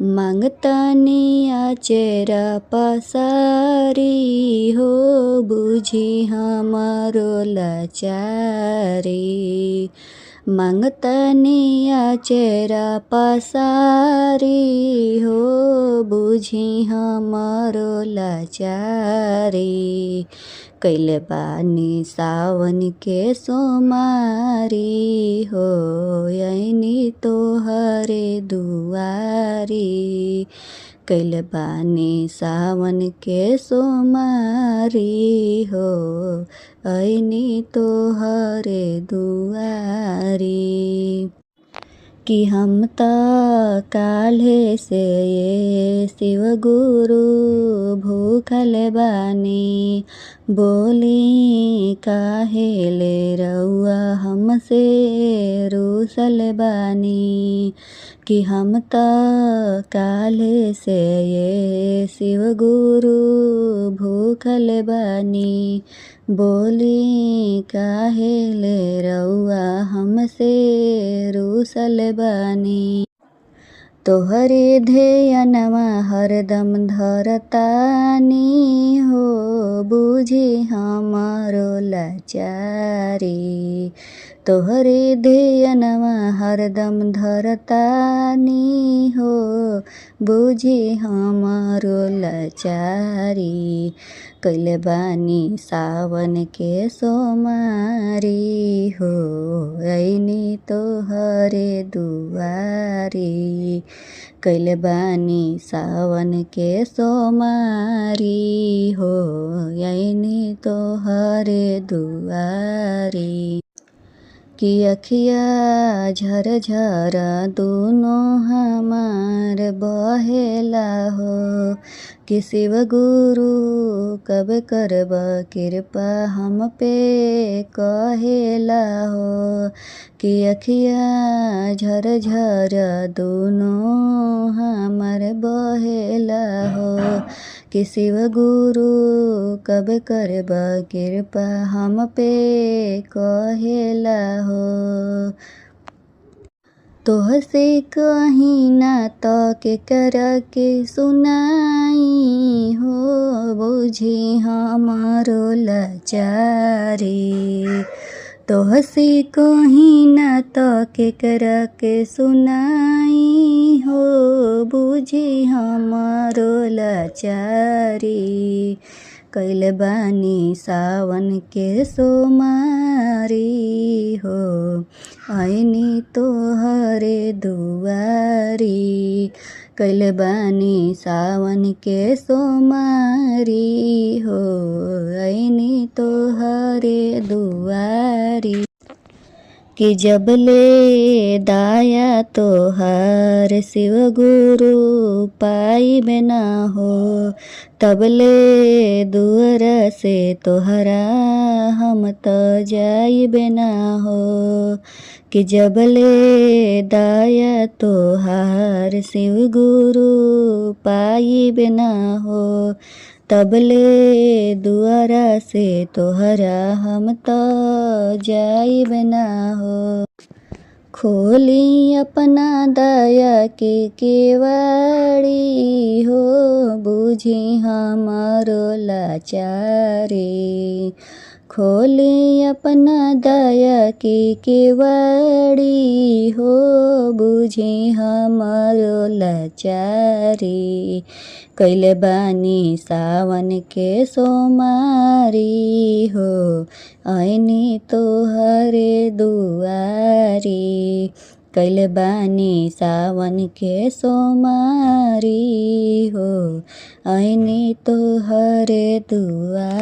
मांगतानी आचेरा पसारी हो, बुझी हमारो लाचारी। मांगतानी आचेरा पसारी हो, बुझी हमारो लाचारी। कैले बानी सावन के सोमारी हो, ऐनी तोहरे दुआरी। कैले बानी सावन के सोमारी हो, ऐनी तोहरे दुआरी। कि हम त काल्हे से ये शिव गुरु भूखल बानी। बोली काहे ले रउआ हमसे रूसल बानी। कि हम त काल्हे से ये शिव गुरु भूखल बानी। बोली काहे ले रउआ हमसे रूसल बानी। तोहरे ध्यानवा हरदम धरतानी हो, बुझी हमारो लाचारी। तोहरे ध्यानवा हरदम धरतानी हो, बुझी हमारो लाचारी। कैले बानी सावन के सोमारी हो, ऐनी तोहरे दुआरी। कैले बानी सावन के सोमारी हो, ऐनी तोहरे दुआरी। कि अखिया झरझर दोनों हमार बहेला हो। कि शिव गुरु कब करब कृपा हम पे कहेला हो। कि अखिया झरझर दोनों हमार बहेला हो। कि शिव गुरु कब करब कृपा हम पे कहेला हो। तोहसे कहीं ना तो केकरा के सुनाई हो, बुझी हमारो लाचारी। तोहसे कहीं ना तो केकरा के सुनाई हो, बुझी हमारो लाचारी। कैले बानी सावन के सोमारी हो, ऐनी तोहरे दुआरी। कैले बानी सावन के सोमारी हो, ऐनी तोहरे दुआरी। कि जबले दाया तोहार शिव गुरु पाइब ना हो, तबले दुअर से तोहरा हम त जाइब ना हो। कि जबले दाया तोहार शिव गुरु पाइब ना हो, तबले दुआरा से तोहरा हम त जाइब ना हो। खोली अपना दया के केवाड़ी हो, बुझी हमारो लाचारी। खोली अपना दया के केवाड़ी हो, बुझी हमारो लाचारी। कैले बानी सावन के सोमारी हो, ऐनी तोहरे दुआरी। कैले बानी सावन के सोमारी हो, ऐनी तोहरे दुआरी।